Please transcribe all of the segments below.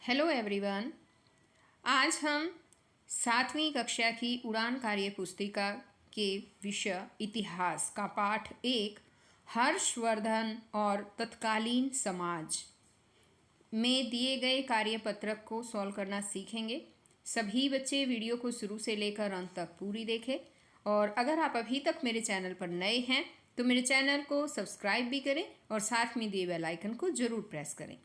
Hello everyone. आज हम 7वीं कक्षा की उड़ान कार्य पुस्तिका के विषय इतिहास का पाठ 1 हर्षवर्धन और तत्कालीन समाज में दिए गए कार्यपत्रक को सॉल्व करना सीखेंगे। सभी बच्चे वीडियो को शुरू से लेकर अंत तक पूरी देखें और अगर आप अभी तक मेरे चैनल पर नए हैं तो मेरे चैनल को सब्सक्राइब भी करें और साथ में दिए बेल आइकन को ज़रूर प्रेस करें।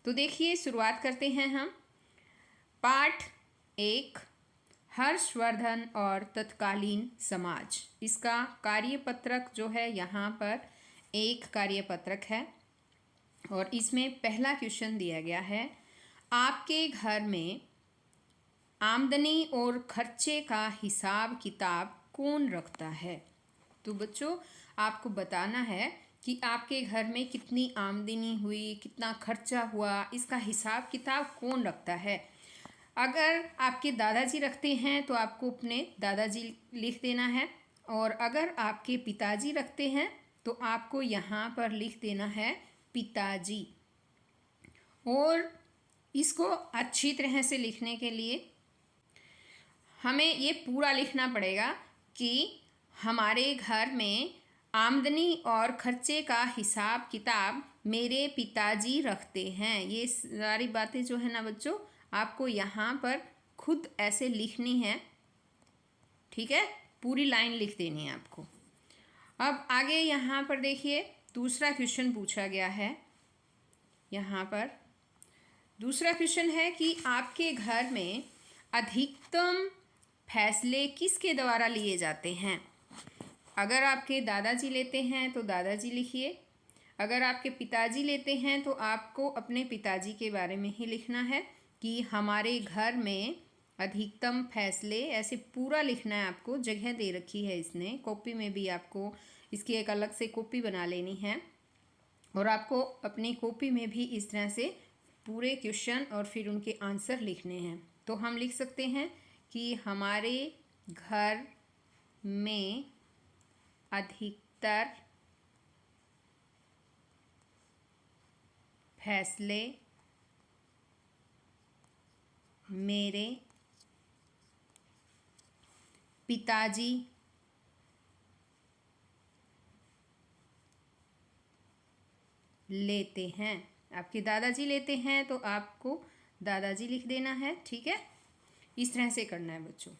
तो देखिए, शुरुआत करते हैं हम पाठ 1 हर्षवर्धन और तत्कालीन समाज। इसका कार्यपत्रक जो है यहाँ पर एक कार्यपत्रक है और इसमें पहला क्वेश्चन दिया गया है, आपके घर में आमदनी और खर्चे का हिसाब किताब कौन रखता है। तो बच्चों, आपको बताना है कि आपके घर में कितनी आमदनी हुई, कितना खर्चा हुआ, इसका हिसाब किताब कौन रखता है। अगर आपके दादाजी रखते हैं तो आपको अपने दादाजी लिख देना है और अगर आपके पिताजी रखते हैं तो आपको यहाँ पर लिख देना है पिताजी। और इसको अच्छी तरह से लिखने के लिए हमें ये पूरा लिखना पड़ेगा कि हमारे घर में आमदनी और खर्चे का हिसाब किताब मेरे पिताजी रखते हैं। ये सारी बातें जो है ना बच्चों, आपको यहाँ पर खुद ऐसे लिखनी है, ठीक है। पूरी लाइन लिख देनी है आपको। अब आगे यहाँ पर देखिए, दूसरा क्वेश्चन पूछा गया है। यहाँ पर दूसरा क्वेश्चन है कि आपके घर में अधिकतम फैसले किसके द्वारा लिए जाते हैं। अगर आपके दादाजी लेते हैं तो दादाजी लिखिए, अगर आपके पिताजी लेते हैं तो आपको अपने पिताजी के बारे में ही लिखना है कि हमारे घर में अधिकतम फैसले, ऐसे पूरा लिखना है आपको। जगह दे रखी है इसने, कॉपी में भी आपको इसकी एक अलग से कॉपी बना लेनी है और आपको अपनी कॉपी में भी इस तरह से पूरे क्वेश्चन और फिर उनके आंसर लिखने हैं। तो हम लिख सकते हैं कि हमारे घर में अधिकतर फैसले मेरे पिताजी लेते हैं। आपके दादाजी लेते हैं तो आपको दादाजी लिख देना है, ठीक है। इस तरह से करना है बच्चों।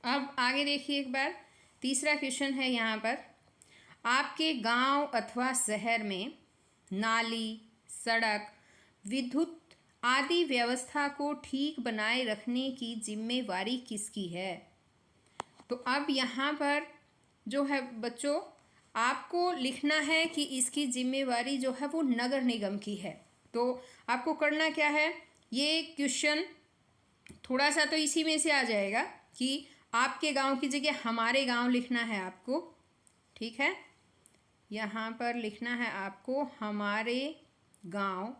अब आगे देखिए एक बार, तीसरा क्वेश्चन है यहाँ पर, आपके गांव अथवा शहर में नाली, सड़क, विद्युत आदि व्यवस्था को ठीक बनाए रखने की जिम्मेवारी किसकी है। तो अब यहाँ पर जो है बच्चों, आपको लिखना है कि इसकी जिम्मेवारी जो है वो नगर निगम की है। तो आपको करना क्या है, ये क्वेश्चन थोड़ा सा तो इसी में से आ जाएगा कि आपके गांव की जगह हमारे गांव लिखना है आपको, ठीक है। यहाँ पर लिखना है आपको हमारे गांव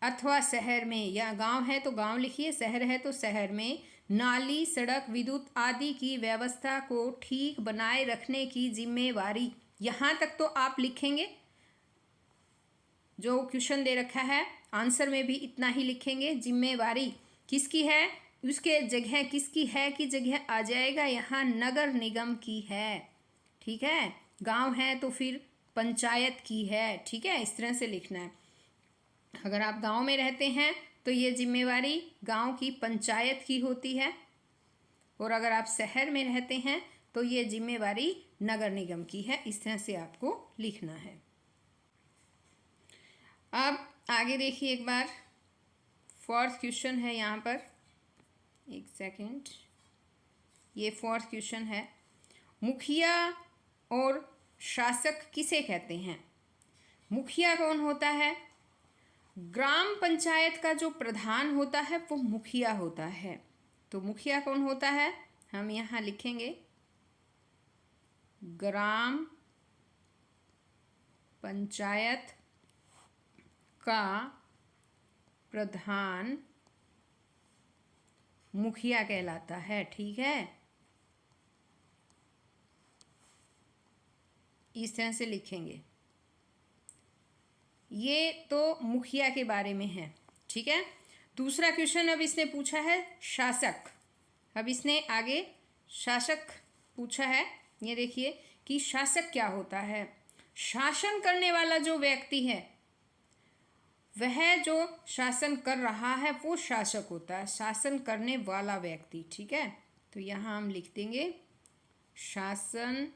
अथवा शहर में, या गांव है तो गांव लिखिए, शहर है तो शहर में नाली, सड़क, विद्युत आदि की व्यवस्था को ठीक बनाए रखने की जिम्मेवारी। यहाँ तक तो आप लिखेंगे, जो क्वेश्चन दे रखा है आंसर में भी इतना ही लिखेंगे। जिम्मेवारी किसकी है, उसके जगह किसकी है की जगह आ जाएगा यहाँ नगर निगम की है, ठीक है। गांव है तो फिर पंचायत की है, ठीक है। इस तरह से लिखना है। अगर आप गांव में रहते हैं तो ये जिम्मेवारी गांव की पंचायत की होती है और अगर आप शहर में रहते हैं तो ये जिम्मेवारी नगर निगम की है। इस तरह से आपको लिखना है। अब आगे देखिए एक बार, फोर्थ क्वेश्चन है यहाँ पर, एक सेकंड, ये फोर्थ क्वेश्चन है, मुखिया और शासक किसे कहते हैं। मुखिया कौन होता है, ग्राम पंचायत का जो प्रधान होता है वो मुखिया होता है। तो मुखिया कौन होता है, हम यहाँ लिखेंगे ग्राम पंचायत का प्रधान मुखिया कहलाता है, ठीक है। इस तरह से लिखेंगे। ये तो मुखिया के बारे में है, ठीक है। दूसरा क्वेश्चन अब इसने पूछा है शासक। अब इसने आगे शासक पूछा है। ये देखिए कि शासक क्या होता है। शासन करने वाला जो व्यक्ति है, वह जो शासन कर रहा है वो शासक होता है, शासन करने वाला व्यक्ति, ठीक है। तो यहाँ हम लिख देंगे शासन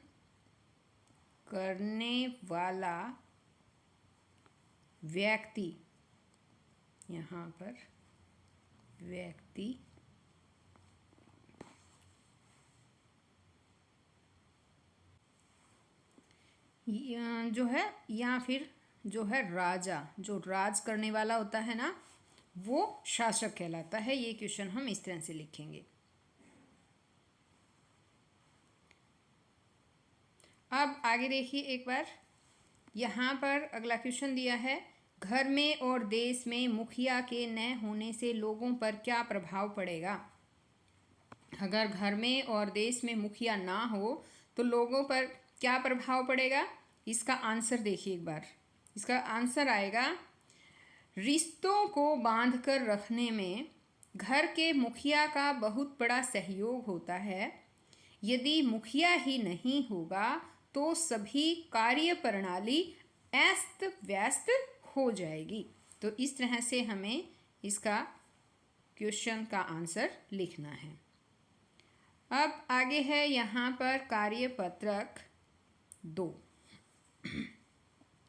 करने वाला व्यक्ति, यहाँ पर व्यक्ति जो है, या फिर जो है राजा, जो राज करने वाला होता है ना, वो शासक कहलाता है। ये क्वेश्चन हम इस तरह से लिखेंगे। अब आगे देखिए एक बार, यहाँ पर अगला क्वेश्चन दिया है, घर में और देश में मुखिया के न होने से लोगों पर क्या प्रभाव पड़ेगा। अगर घर में और देश में मुखिया ना हो तो लोगों पर क्या प्रभाव पड़ेगा। इसका आंसर देखिए एक बार। इसका आंसर आएगा, रिश्तों को बांध कर रखने में घर के मुखिया का बहुत बड़ा सहयोग होता है। यदि मुखिया ही नहीं होगा तो सभी कार्य प्रणाली अस्त व्यस्त हो जाएगी। तो इस तरह से हमें इसका क्वेश्चन का आंसर लिखना है। अब आगे है यहाँ पर कार्यपत्रक 2।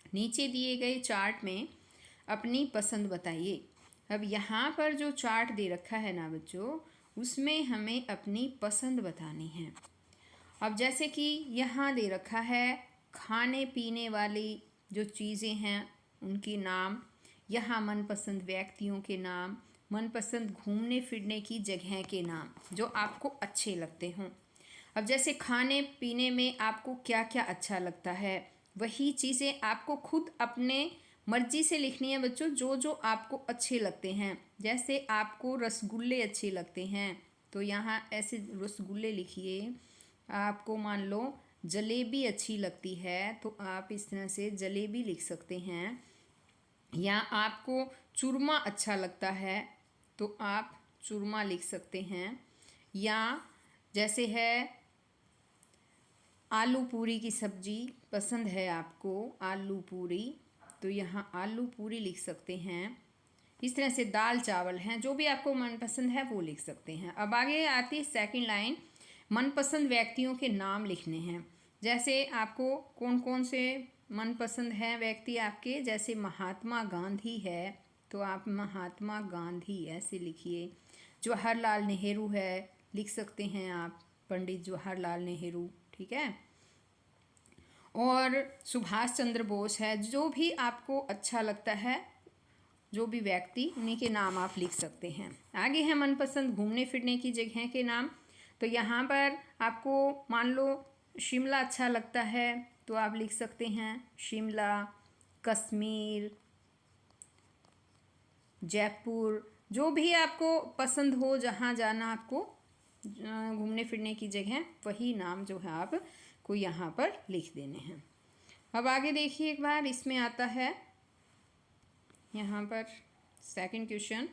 नीचे दिए गए चार्ट में अपनी पसंद बताइए। अब यहाँ पर जो चार्ट दे रखा है ना बच्चों, उसमें हमें अपनी पसंद बतानी है। अब जैसे कि यहाँ दे रखा है खाने पीने वाली जो चीज़ें हैं उनके नाम, यहाँ मनपसंद व्यक्तियों के नाम, मनपसंद घूमने फिरने की जगह के नाम जो आपको अच्छे लगते हों। अब जैसे खाने पीने में आपको क्या क्या अच्छा लगता है, वही चीज़ें आपको खुद अपने मर्जी से लिखनी है बच्चों, जो जो आपको अच्छे लगते हैं। जैसे आपको रसगुल्ले अच्छे लगते हैं तो यहाँ ऐसे रसगुल्ले लिखिए। आपको मान लो जलेबी अच्छी लगती है तो आप इस तरह से जलेबी लिख सकते हैं। या आपको चूरमा अच्छा लगता है तो आप चूरमा लिख सकते हैं। या जैसे है आलू पूरी की सब्ज़ी पसंद है आपको, आलू पूरी, तो यहाँ आलू पूरी लिख सकते हैं। इस तरह से दाल चावल हैं, जो भी आपको मनपसंद है वो लिख सकते हैं। अब आगे आती है सेकंड लाइन, मनपसंद व्यक्तियों के नाम लिखने हैं। जैसे आपको कौन कौन से मनपसंद हैं व्यक्ति आपके, जैसे महात्मा गांधी है तो आप महात्मा गांधी ऐसे लिखिए। जवाहरलाल नेहरू है, लिख सकते हैं आप पंडित जवाहरलाल नेहरू, ठीक है। और सुभाष चंद्र बोस है, जो भी आपको अच्छा लगता है, जो भी व्यक्ति, उन्हीं के नाम आप लिख सकते हैं। आगे है मनपसंद घूमने फिरने की जगह के नाम। तो यहाँ पर आपको मान लो शिमला अच्छा लगता है तो आप लिख सकते हैं शिमला, कश्मीर, जयपुर, जो भी आपको पसंद हो, जहाँ जाना आपको घूमने फिरने की जगह, वही नाम जो है आपको यहाँ पर लिख देने हैं। अब आगे देखिए एक बार, इसमें आता है यहाँ पर सेकंड क्वेश्चन।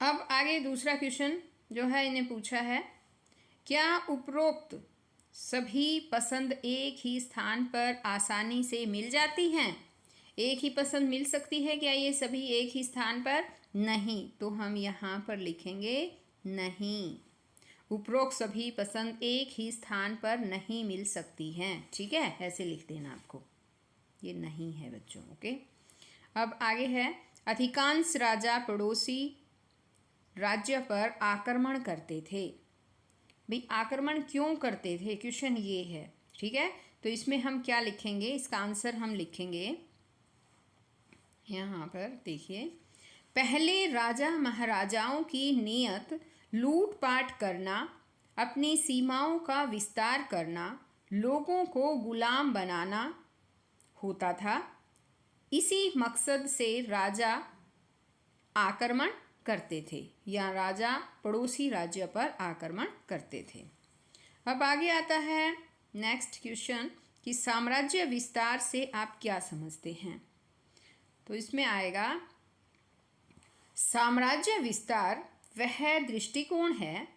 अब आगे दूसरा क्वेश्चन जो है इन्हें पूछा है, क्या उपरोक्त सभी पसंद एक ही स्थान पर आसानी से मिल जाती हैं। एक ही पसंद मिल सकती है क्या ये सभी एक ही स्थान पर? नहीं, तो हम यहाँ पर लिखेंगे नहीं। उपरोक्त सभी पसंद एक ही स्थान पर नहीं मिल सकती हैं, ठीक है, ऐसे लिख देना आपको, ये नहीं है बच्चों, ओके। अब आगे है, अधिकांश राजा पड़ोसी राज्य पर आक्रमण करते थे। भाई आक्रमण क्यों करते थे, क्वेश्चन ये है, ठीक है। तो इसमें हम क्या लिखेंगे, इसका आंसर हम लिखेंगे यहाँ पर देखिए, पहले राजा महाराजाओं की नियत लूटपाट करना, अपनी सीमाओं का विस्तार करना, लोगों को गुलाम बनाना होता था। इसी मकसद से राजा आक्रमण करते थे, या राजा पड़ोसी राज्य पर आक्रमण करते थे। अब आगे आता है नेक्स्ट क्वेश्चन, कि साम्राज्य विस्तार से आप क्या समझते हैं। तो इसमें आएगा, साम्राज्य विस्तार वह दृष्टिकोण है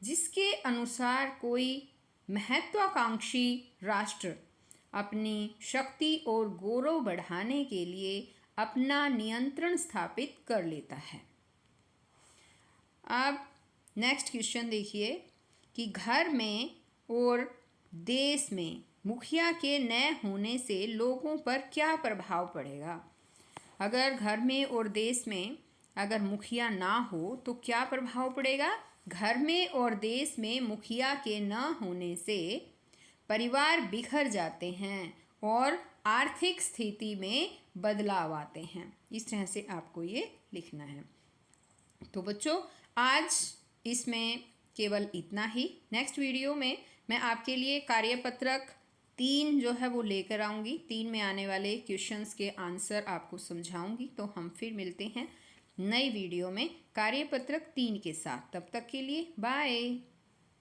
जिसके अनुसार कोई महत्वाकांक्षी राष्ट्र अपनी शक्ति और गौरव बढ़ाने के लिए अपना नियंत्रण स्थापित कर लेता है। अब नेक्स्ट क्वेश्चन देखिए कि घर में और देश में मुखिया के न होने से लोगों पर क्या प्रभाव पड़ेगा। अगर घर में और देश में अगर मुखिया ना हो तो क्या प्रभाव पड़ेगा। घर में और देश में मुखिया के न होने से परिवार बिखर जाते हैं और आर्थिक स्थिति में बदलाव आते हैं। इस तरह से आपको ये लिखना है। तो बच्चों, आज इसमें केवल इतना ही। नेक्स्ट वीडियो में मैं आपके लिए कार्यपत्रक 3 जो है वो लेकर आऊँगी। 3 में आने वाले क्वेश्चंस के आंसर आपको समझाऊंगी। तो हम फिर मिलते हैं नई वीडियो में कार्यपत्रक 3 के साथ। तब तक के लिए बाय।